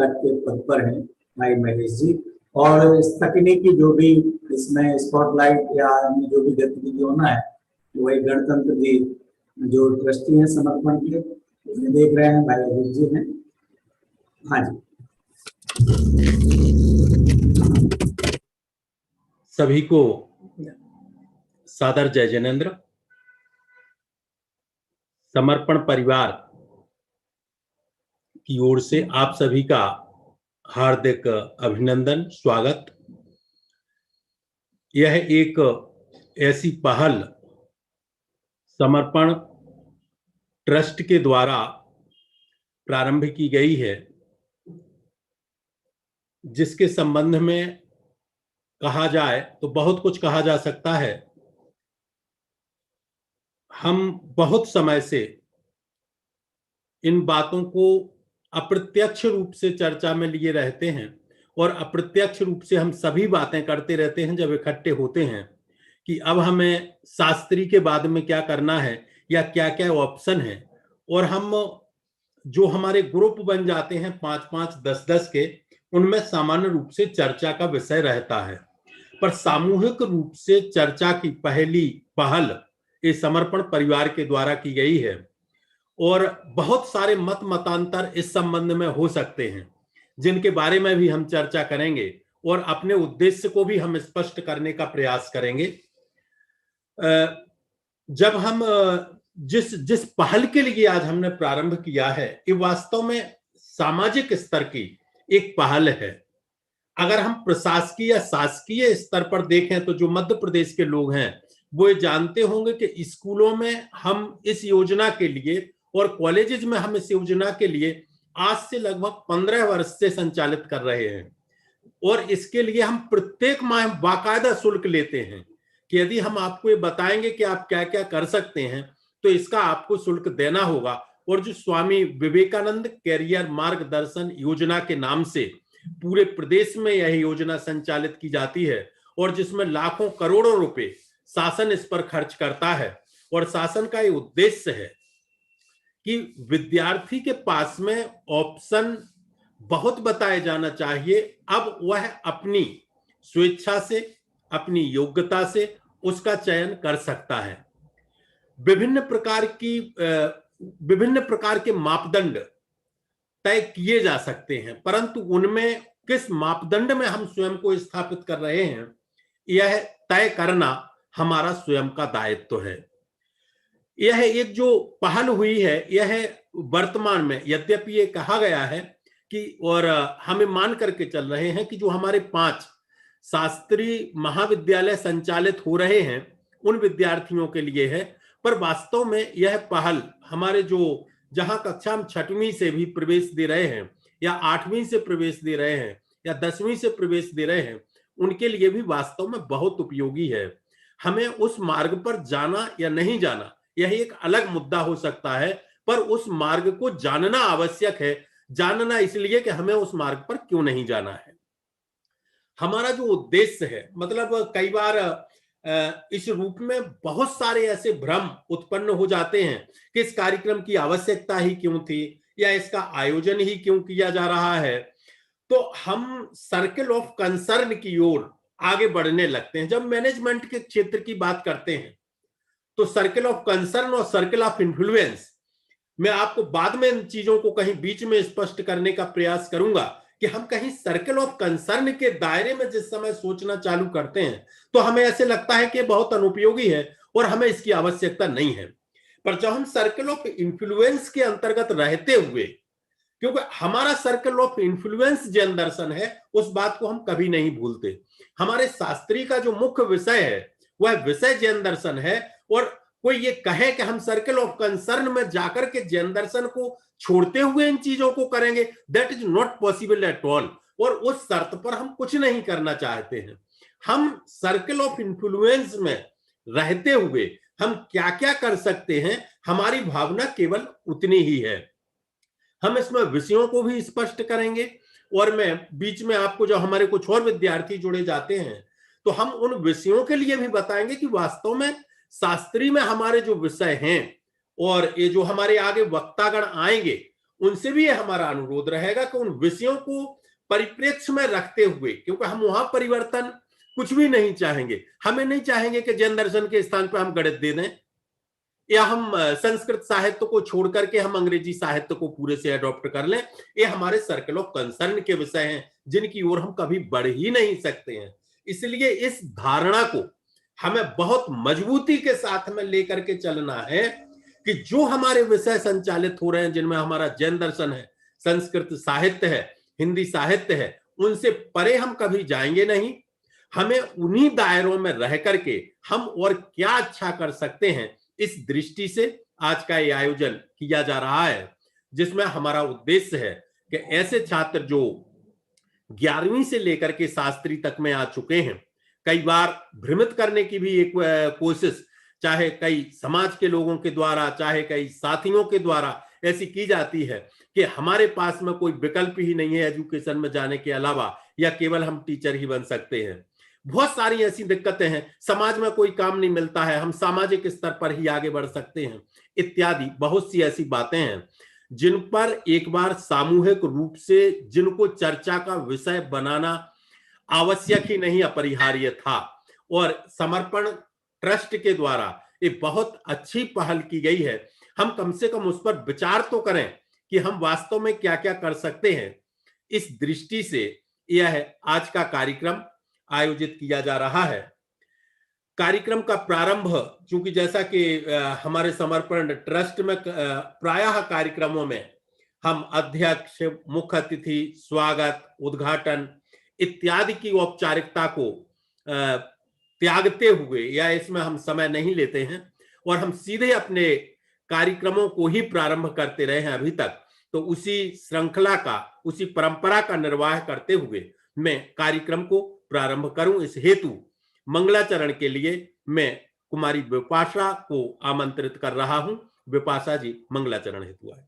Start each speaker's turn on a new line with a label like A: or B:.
A: के पद पर हैं भाई महेश जी। और इस तकनीकी जो भी इसमें स्पॉटलाइट या जो भी गतिविधि होना है, वही गणतंत्र जी जो ट्रस्टी हैं समर्पण के, उसमें देख रहे हैं भाई अजीत जी हैं। हाँ जी,
B: सभी को सादर जय जिनेंद्र। समर्पण परिवार की ओर से आप सभी का हार्दिक अभिनंदन, स्वागत। यह एक ऐसी पहल समर्पण ट्रस्ट के द्वारा प्रारंभ की गई है जिसके संबंध में कहा जाए तो बहुत कुछ कहा जा सकता है। हम बहुत समय से इन बातों को अप्रत्यक्ष रूप से चर्चा में लिए रहते हैं और अप्रत्यक्ष रूप से हम सभी बातें करते रहते हैं जब इकट्ठे होते हैं कि अब हमें शास्त्री के बाद में क्या करना है या क्या क्या ऑप्शन है। और हम जो हमारे ग्रुप बन जाते हैं 5-5, 10-10 के, उनमें सामान्य रूप से चर्चा का विषय रहता है, पर सामूहिक रूप से चर्चा की पहली पहल इस समर्पण परिवार के द्वारा की गई है। और बहुत सारे मत मतांतर इस संबंध में हो सकते हैं जिनके बारे में भी हम चर्चा करेंगे और अपने उद्देश्य को भी हम स्पष्ट करने का प्रयास करेंगे। जब हम जिस पहल के लिए आज हमने प्रारंभ किया है, ये वास्तव में सामाजिक स्तर की एक पहल है। अगर हम प्रशासकीय या शासकीय स्तर पर देखें तो जो मध्य प्रदेश के लोग हैं वो ये जानते होंगे कि स्कूलों में हम इस योजना के लिए और कॉलेजेस में हम इस योजना के लिए आज से लगभग 15 वर्ष से संचालित कर रहे हैं। और इसके लिए हम प्रत्येक माह बाकायदा शुल्क लेते हैं कि यदि हम आपको ये बताएंगे कि आप क्या क्या कर सकते हैं तो इसका आपको शुल्क देना होगा। और जो स्वामी विवेकानंद कैरियर मार्गदर्शन योजना के नाम से पूरे प्रदेश में यह योजना संचालित की जाती है और जिसमें लाखों करोड़ों रुपए शासन इस पर खर्च करता है। और शासन का ये उद्देश्य है कि विद्यार्थी के पास में ऑप्शन बहुत बताए जाना चाहिए, अब वह अपनी स्वेच्छा से, अपनी योग्यता से उसका चयन कर सकता है। विभिन्न प्रकार के मापदंड तय किए जा सकते हैं, परंतु उनमें किस मापदंड में हम स्वयं को स्थापित कर रहे हैं यह तय करना हमारा स्वयं का दायित्व है। यह एक जो पहल हुई है यह वर्तमान में, यद्यपि ये कहा गया है कि और हमें मान करके चल रहे हैं कि जो हमारे 5 शास्त्रीय महाविद्यालय संचालित हो रहे हैं उन विद्यार्थियों के लिए है, पर वास्तव में यह पहल हमारे जो जहां कक्षा हम 6वीं से भी प्रवेश दे रहे हैं या 8वीं से प्रवेश दे रहे हैं या 10वीं से प्रवेश दे रहे हैं उनके लिए भी वास्तव में बहुत उपयोगी है। हमें उस मार्ग पर जाना या नहीं जाना यह एक अलग मुद्दा हो सकता है, पर उस मार्ग को जानना आवश्यक है। जानना इसलिए कि हमें उस मार्ग पर क्यों नहीं जाना है। हमारा जो उद्देश्य है, मतलब कई बार इस रूप में बहुत सारे ऐसे भ्रम उत्पन्न हो जाते हैं कि इस कार्यक्रम की आवश्यकता ही क्यों थी या इसका आयोजन ही क्यों किया जा रहा है। तो हम सर्कल ऑफ कंसर्न की ओर आगे बढ़ने लगते हैं। जब मैनेजमेंट के क्षेत्र की बात करते हैं तो सर्कल ऑफ कंसर्न और सर्कल ऑफ इन्फ्लुएंस, मैं आपको बाद में इन चीजों को कहीं बीच में स्पष्ट करने का प्रयास करूंगा कि हम कहीं सर्कल ऑफ कंसर्न के दायरे में जिस समय सोचना चालू करते हैं तो हमें ऐसे लगता है कि बहुत अनुपयोगी है और हमें इसकी आवश्यकता नहीं है। पर जब हम सर्कल ऑफ इन्फ्लुएंस के अंतर्गत रहते हुए, क्योंकि हमारा सर्कल ऑफ इन्फ्लुएंस जैन दर्शन है, उस बात को हम कभी नहीं भूलते। हमारे शास्त्री का जो मुख्य विषय है वह विषय जैन दर्शन है। और कोई ये कहे कि हम सर्कल ऑफ कंसर्न में जाकर के जैन दर्शन को छोड़ते हुए इन चीजों को करेंगे, that is not possible at all. और उस शर्त पर हम कुछ नहीं करना चाहते हैं। हम सर्कल ऑफ इन्फ्लुएंस में रहते हुए हम क्या क्या कर सकते हैं, हमारी भावना केवल उतनी ही है। हम इसमें विषयों को भी स्पष्ट करेंगे और मैं बीच में आपको, जो हमारे कुछ और विद्यार्थी जुड़े जाते हैं, तो हम उन विषयों के लिए भी बताएंगे कि वास्तव में शास्त्री में हमारे जो विषय हैं और ये जो हमारे आगे वक्तागण आएंगे उनसे भी ये हमारा अनुरोध रहेगा कि उन विषयों को परिप्रेक्ष्य में रखते हुए, क्योंकि हम वहां परिवर्तन कुछ भी नहीं चाहेंगे, हमें नहीं चाहेंगे कि जैन दर्शन के स्थान पर हम गणित दे दें, या हम संस्कृत साहित्य को छोड़ करके हम अंग्रेजी साहित्य को पूरे से अडॉप्ट कर लें। ये हमारे सर्कल ऑफ कंसर्न के विषय हैं जिनकी ओर हम कभी बढ़ ही नहीं सकते हैं। इसलिए इस धारणा को हमें बहुत मजबूती के साथ में लेकर के चलना है कि जो हमारे विषय संचालित हो रहे हैं, जिनमें हमारा जैन दर्शन है, संस्कृत साहित्य है, हिंदी साहित्य है, उनसे परे हम कभी जाएंगे नहीं। हमें उन्हीं दायरों में रह करके हम और क्या अच्छा कर सकते हैं, इस दृष्टि से आज का ये आयोजन किया जा रहा है, जिसमें हमारा उद्देश्य है कि ऐसे छात्र जो 11वीं से लेकर के शास्त्री तक में आ चुके हैं, कई बार भ्रमित करने की भी एक कोशिश चाहे कई समाज के लोगों के द्वारा, चाहे कई साथियों के द्वारा ऐसी की जाती है कि हमारे पास में कोई विकल्प ही नहीं है एजुकेशन में जाने के अलावा, या केवल हम टीचर ही बन सकते हैं। बहुत सारी ऐसी दिक्कतें हैं, समाज में कोई काम नहीं मिलता है, हम सामाजिक स्तर पर ही आगे बढ़ सकते हैं, इत्यादि बहुत सी ऐसी बातें हैं जिन पर एक बार सामूहिक रूप से जिनको चर्चा का विषय बनाना आवश्यक ही नहीं, अपरिहार्य था। और समर्पण ट्रस्ट के द्वारा एक बहुत अच्छी पहल की गई है। हम कम से कम उस पर विचार तो करें कि हम वास्तव में क्या क्या कर सकते हैं। इस दृष्टि से यह आज का कार्यक्रम आयोजित किया जा रहा है। कार्यक्रम का प्रारंभ, चूंकि जैसा कि हमारे समर्पण ट्रस्ट में प्रायः कार्यक्रमों में हम अध्यक्ष, मुख्य अतिथि, स्वागत, उद्घाटन इत्यादि की औपचारिकता को त्यागते हुए, या इसमें हम समय नहीं लेते हैं और हम सीधे अपने कार्यक्रमों को ही प्रारंभ करते रहे हैं अभी तक, तो उसी श्रृंखला का, उसी परंपरा का निर्वाह करते हुए मैं कार्यक्रम को प्रारंभ करूं। इस हेतु मंगलाचरण के लिए मैं कुमारी विपाशा को आमंत्रित कर रहा हूं। विपाशा जी, मंगलाचरण हेतु आए।